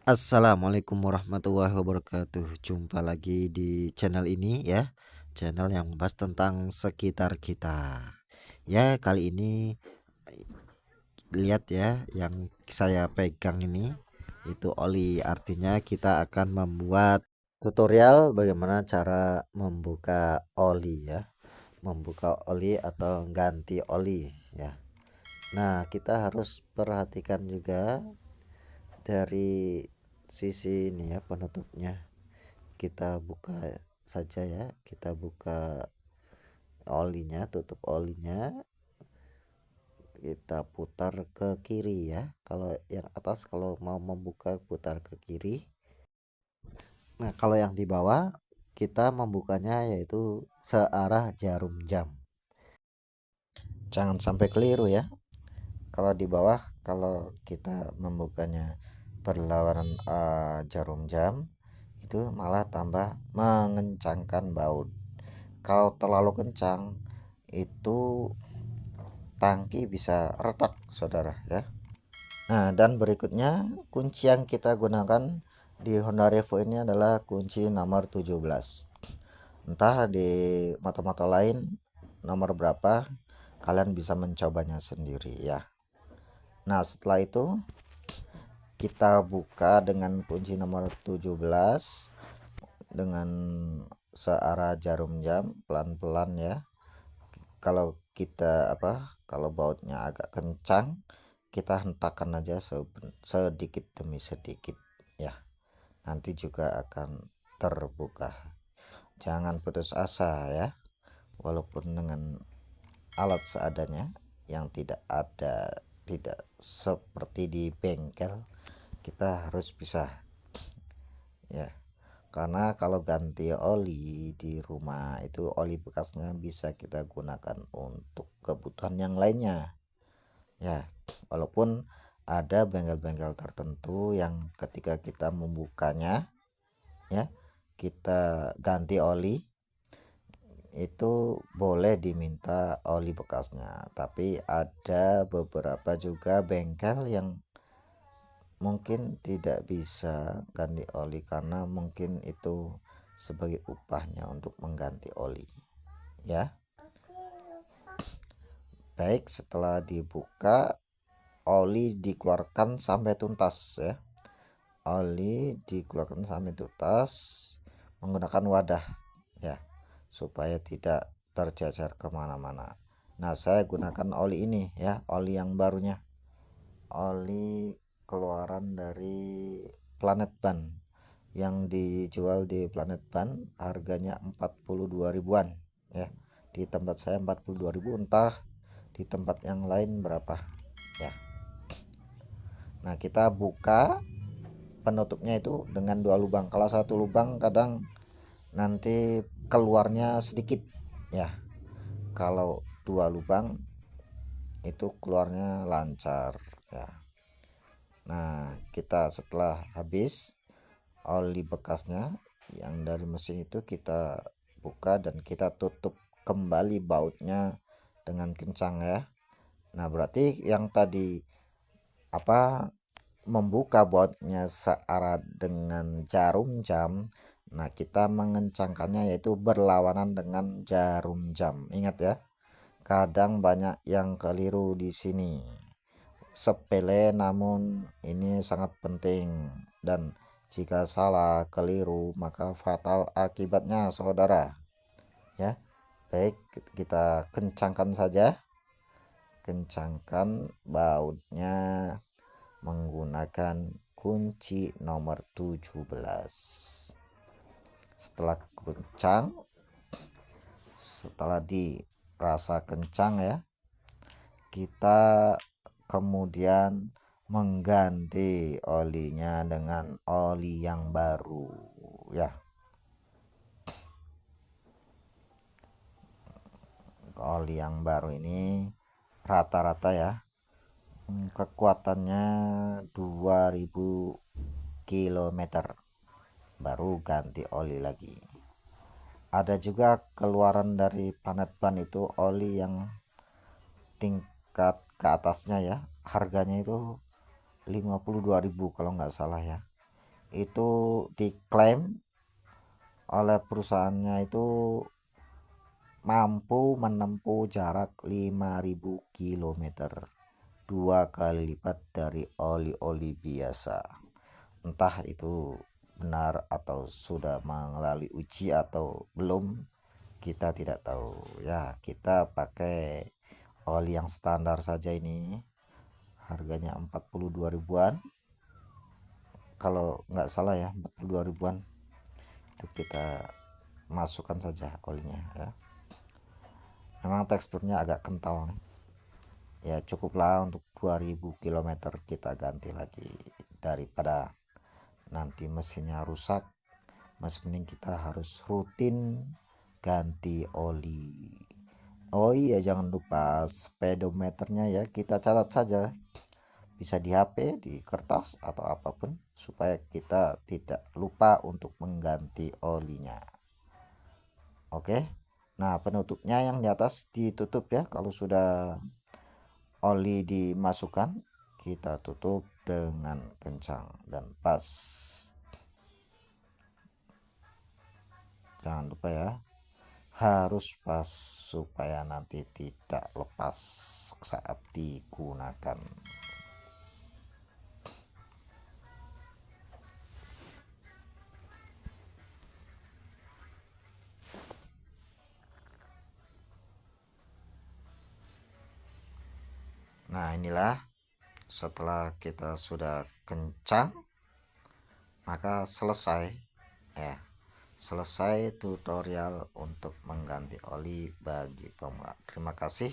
Assalamualaikum warahmatullahi wabarakatuh. Jumpa lagi di channel ini ya. Channel yang membahas tentang sekitar kita. Ya, kali ini lihat ya yang saya pegang ini itu oli. Artinya kita akan membuat tutorial bagaimana cara membuka oli ya. Membuka oli atau ganti oli ya. Nah, kita harus perhatikan juga dari sisi ini ya penutupnya. Kita buka saja ya, kita buka olinya, tutup olinya, kita putar ke kiri ya. Kalau yang atas kalau mau membuka putar ke kiri. Nah, kalau yang di bawah kita membukanya yaitu searah jarum jam. Jangan sampai keliru ya. Kalau di bawah, kalau kita membukanya berlawanan jarum jam, itu malah tambah mengencangkan baut. Kalau terlalu kencang, itu tangki bisa retak, saudara ya. Nah, dan berikutnya kunci yang kita gunakan di Honda Revo ini adalah kunci nomor 17. Entah di motor-motor lain nomor berapa, kalian bisa mencobanya sendiri ya. Nah, setelah itu kita buka dengan kunci nomor 17 dengan searah jarum jam pelan-pelan ya. Kalau kita kalau bautnya agak kencang, kita hentakkan aja sedikit demi sedikit ya. Nanti juga akan terbuka. Jangan putus asa ya. Walaupun dengan alat seadanya yang tidak seperti di bengkel, kita harus bisa ya. Karena kalau ganti oli di rumah itu oli bekasnya bisa kita gunakan untuk kebutuhan yang lainnya ya. Walaupun ada bengkel-bengkel tertentu yang ketika kita membukanya ya, kita ganti oli itu boleh diminta oli bekasnya. Tapi ada beberapa juga bengkel yang mungkin tidak bisa ganti oli karena mungkin itu sebagai upahnya untuk mengganti oli ya. Baik, setelah dibuka oli dikeluarkan sampai tuntas ya. Oli dikeluarkan sampai tuntas menggunakan wadah ya, supaya tidak tercecer kemana-mana. Nah, saya gunakan oli ini ya, oli yang barunya, oli keluaran dari Planet Ban yang dijual di Planet Ban harganya 42 ribuan ya. Di tempat saya 42 ribu, entah di tempat yang lain berapa ya. Nah, kita buka penutupnya itu dengan dua lubang. Kalau satu lubang kadang nanti keluarnya sedikit ya. Kalau dua lubang itu keluarnya lancar ya. Nah, kita setelah habis oli bekasnya yang dari mesin itu kita buka dan kita tutup kembali bautnya dengan kencang ya. Nah, berarti yang tadi membuka bautnya searah dengan jarum jam, nah kita mengencangkannya yaitu berlawanan dengan jarum jam. Ingat ya, kadang banyak yang keliru di sini. Sepele namun ini sangat penting, dan jika salah keliru maka fatal akibatnya, saudara ya. Baik, kita kencangkan saja, kencangkan bautnya menggunakan kunci nomor 17. Setelah kencang, setelah dirasa kencang ya, kita kemudian mengganti olinya dengan oli yang baru ya. Oli yang baru ini rata-rata ya kekuatannya 2000 km baru ganti oli lagi. Ada juga keluaran dari Planet Ban itu oli yang tingkat ke atasnya ya, harganya itu 52 ribu kalau nggak salah ya. itu diklaim oleh perusahaannya itu mampu menempuh jarak 5.000 km, dua kali lipat dari oli-oli biasa. Entah itu benar atau sudah melalui uji atau belum, kita tidak tahu ya. Kita pakai oli yang standar saja, ini harganya 42 ribuan kalau nggak salah ya, 42 ribuan. Itu kita masukkan saja olinya ya. Memang teksturnya agak kental nih. Ya cukuplah untuk 2000 km kita ganti lagi, daripada nanti mesinnya rusak. Mas mending kita harus rutin ganti oli. Oh iya, jangan lupa speedometernya ya, kita catat saja, bisa di HP, di kertas atau apapun, supaya kita tidak lupa untuk mengganti olinya. Oke, nah penutupnya yang di atas ditutup ya. Kalau sudah oli dimasukkan, kita tutup dengan kencang dan pas. Jangan lupa ya, harus pas supaya nanti tidak lepas saat digunakan. Nah inilah, setelah kita sudah kencang, maka selesai ya, selesai tutorial untuk mengganti oli bagi pemula. Terima kasih.